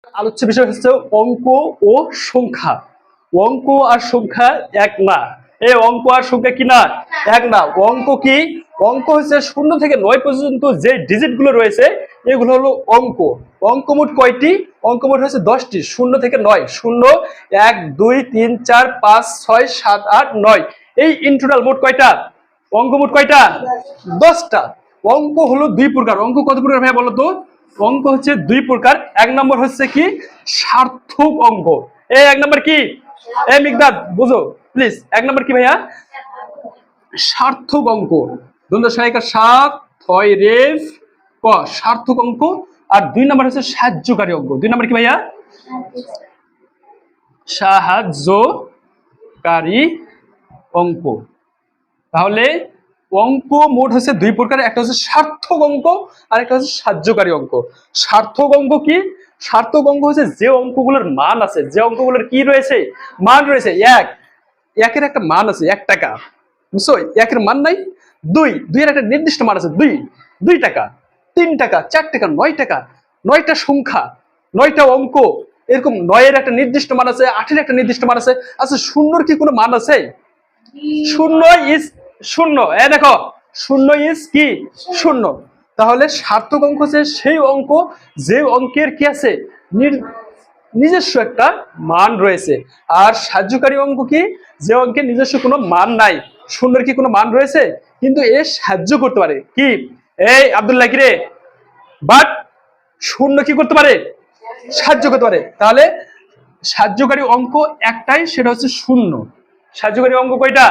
আলোচ্য বিষয় হচ্ছে অঙ্ক ও সংখ্যা। অঙ্ক আর সংখ্যা এক না। এই অঙ্ক আর সংখ্যা কি না? এক না। অঙ্ক কি? অঙ্ক হচ্ছে 0 থেকে 9 পর্যন্ত যে ডিজিট গুলো রয়েছে এগুলো হলো অঙ্ক। অঙ্ক মোট কয়টি? অঙ্ক মোট হচ্ছে 10টি। 0 থেকে 9, 0, 1, 2, 3, 4, 5, 6, 7, 8, 9। এই ইন টোটাল মোট কয়টা অঙ্ক? মোট কয়টা? 10টা। অঙ্ক হলো দুই প্রকার। অঙ্ক কত প্রকার ভাইয়া বলো তো? অঙ্ক হচ্ছে দুই প্রকার। এক নম্বর হচ্ছে কি? সার্থক অঙ্ক। এই এক নম্বর কি? এই মিকদাদ বুঝো প্লিজ, এক নম্বর কি ভাইয়া? সার্থক অঙ্ক। দ্বন্দ্ব সহায়িকা সাত, থয় রেফ ক, সার্থক অঙ্ক। আর দুই নম্বর হচ্ছে সাহায্যকারী অঙ্ক। দুই নম্বর কি ভাইয়া? সাহায্যকারী অঙ্ক। তাহলে অঙ্ক মোট হচ্ছে দুই প্রকার, একটা হচ্ছে সার্থক অঙ্ক আর একটা হচ্ছে সাহায্যকারী অঙ্ক। সার্থক অঙ্ক কি? সার্থক অঙ্ক হচ্ছে যে অঙ্কগুলোর মান আছে, যে অঙ্কগুলোর কি রয়েছে? মান রয়েছে। একের একটা মান আছে 1 টাকা, বুঝছো? একের মান নাই। দুইয়ের একটা নির্দিষ্ট মান আছে, 2 টাকা, 3 টাকা, 4 টাকা, 9 টাকা। 9টা সংখ্যা, 9টা অঙ্ক। এরকম 9-এর একটা নির্দিষ্ট মান আছে, 8-এর একটা নির্দিষ্ট মান আছে। আচ্ছা, শূন্যর কি কোনো মান আছে? শূন্য ইজ শূন্য। দেখো, শূন্য ইজ কি? শূন্য। তাহলে সার্থক অঙ্ক হচ্ছে সেই অঙ্ক যে অঙ্কের কি আছে? নিজস্ব একটা মান রয়েছে। আর সাহায্যকারী অঙ্ক কি? যে অঙ্কের নিজস্ব কোনো মান নাই। শূন্যের কি কোনো মান রয়েছে, কিন্তু এ সাহায্য করতে পারে। কি? এই আব্দুল্লাহ কিরে, বাট শূন্য কি করতে পারে? সাহায্য করতে পারে। তাহলে সাহায্যকারী অঙ্ক একটাই, সেটা হচ্ছে শূন্য। সাহায্যকারী অঙ্ক কয়টা?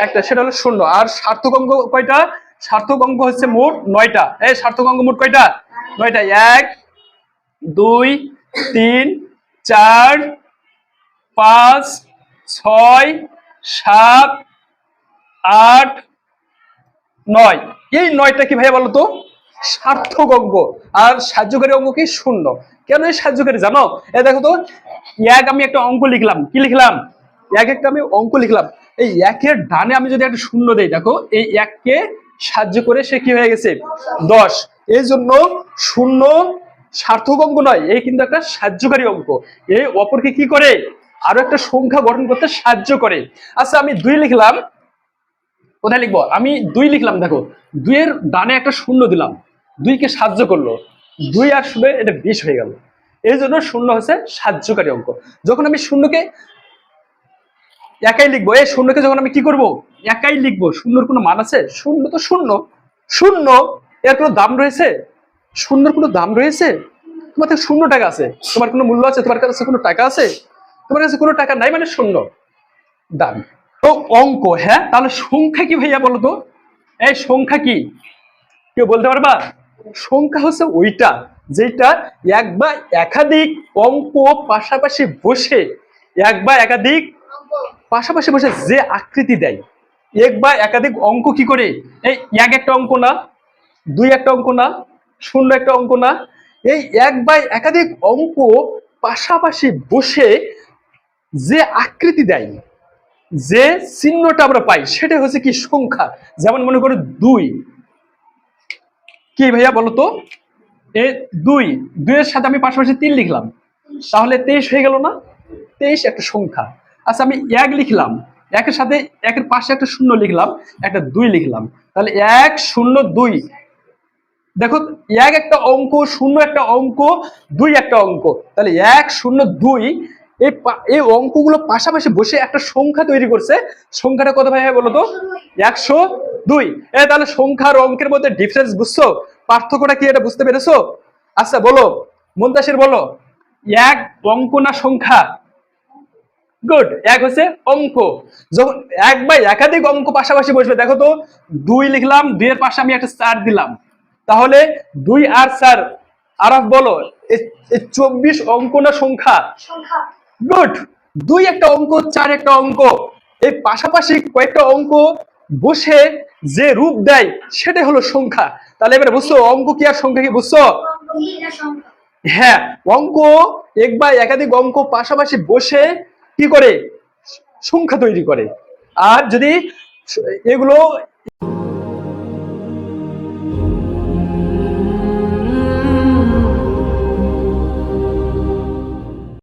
একটা, সেটা হলো শূন্য। আর সার্থক অঙ্ক কয়টা? সার্থক অঙ্ক হচ্ছে মোট 9টা। এই সার্থক অঙ্ক মোট কয়টা? 9টা। 1, 2, 3, 4, 5, 6, 7, 8, 9। এই 9টা কি ভাইয়া বলো তো? সার্থক অঙ্ক। আর সাহায্যকারী অঙ্ক কি? শূন্য। কেন এই সাহায্যকারী জানো? দেখো তো, আমি একটা অঙ্ক লিখলাম। কি লিখলাম? একটা আমি অঙ্ক লিখলাম। এই একের ডানে আমি যদি একটা শূন্য দেই, দেখো এই এককে সাহায্য করে সে কি হয়ে গেছে? 10। এই জন্য শূন্য সার্থক অঙ্ক নয়, এই কিন্তু একটা সাহায্যকারী অঙ্ক। এই অপরকে কি করে? আরো একটা সংখ্যা গঠন করতে সাহায্য করে। আচ্ছা, আমি 2 লিখলাম। কোথায় লিখবো? আমি 2 লিখলাম। দেখো, 2-এর ডানে একটা শূন্য দিলাম, 2কে সাহায্য করলো। 2 আর 0 এটা 20 হয়ে গেল। এই জন্য শূন্য হচ্ছে সাহায্যকারী অঙ্ক। যখন আমি শূন্যকে একাই লিখবো, এই শূন্যকে যখন আমি কি করব? একাই লিখবো। শূন্যর কোনো মান আছে? শূন্য তো শূন্য। শূন্য, এর কোনো দাম রয়েছে? শূন্যর কোনো দাম রয়েছে? তোমার কাছে 0 টাকা আছে, তোমার কোনো মূল্য আছে? তোমার কাছে কোনো টাকা আছে? তোমার কাছে কোনো টাকা নাই, মানে শূন্য দাম। তো অঙ্ক, হ্যাঁ, তাহলে সংখ্যা কি ভাইয়া বলো তো? এই সংখ্যা কি? কেউ বলতে পারবা? সংখ্যা হচ্ছে ওইটা যেটা এক বা একাধিক অঙ্ক পাশাপাশি বসে, এক বা একাধিক পাশাপাশি বসে যে আকৃতি দেয়। এক বা একাধিক অঙ্ক কি করে? এই এক একটা অঙ্ক না, 2 একটা অঙ্ক না, 0 একটা অঙ্ক না। এই এক বা একাধিক অঙ্ক পাশাপাশি বসে যে আকৃতি দেয়, যে চিহ্নটা আমরা পাই, সেটা হচ্ছে কি? সংখ্যা। যেমন মনে করো 2। কি ভাইয়া বলো তো? এই 2-এর সাথে আমি পাশাপাশি 3 লিখলাম, তাহলে 23 হয়ে গেল না? 23 একটা সংখ্যা। আচ্ছা, আমি 1 লিখলাম, একের সাথে একের পাশে একটা শূন্য লিখলাম, একটা 2 লিখলাম, তাহলে 1, 0, 2। দেখো, 1 একটা অঙ্ক, 0 একটা অঙ্ক, 2 একটা অঙ্ক। তাহলে 1, 0, 2 এই অঙ্কগুলো পাশাপাশি বসে একটা সংখ্যা তৈরি করছে। সংখ্যাটা কত ভাই বলো তো? 102। তাহলে সংখ্যার অঙ্কের মধ্যে ডিফারেন্স বুঝছো? পার্থক্যটা কি, এটা বুঝতে পেরেছো? আচ্ছা বলো, মুনতাসির বলো, 1 অঙ্ক না সংখ্যা? গুড। 1 হচ্ছে অঙ্ক। যখন এক বা একাধিক অঙ্ক পাশাপাশি বসবে, দেখো তো, 2 লিখলাম, 2 এর পাশে আমি একটা 4 দিলাম, তাহলে 2 আর 4, আরাফ বলো, 24 অঙ্ক না সংখ্যা? গুড। 2 একটা অঙ্ক, 4 একটা অঙ্ক, এই পাশাপাশি কয়েকটা অঙ্ক বসে যে রূপ দেয় সেটা হলো সংখ্যা। তাহলে এবারে বুঝছো অঙ্ক কি আর সংখ্যা কি? বুঝছো? হ্যাঁ, অঙ্ক এক বা একাধিক অঙ্ক পাশাপাশি বসে কি করে? সংখ্যা তৈরি করে। আর যদি এগুলো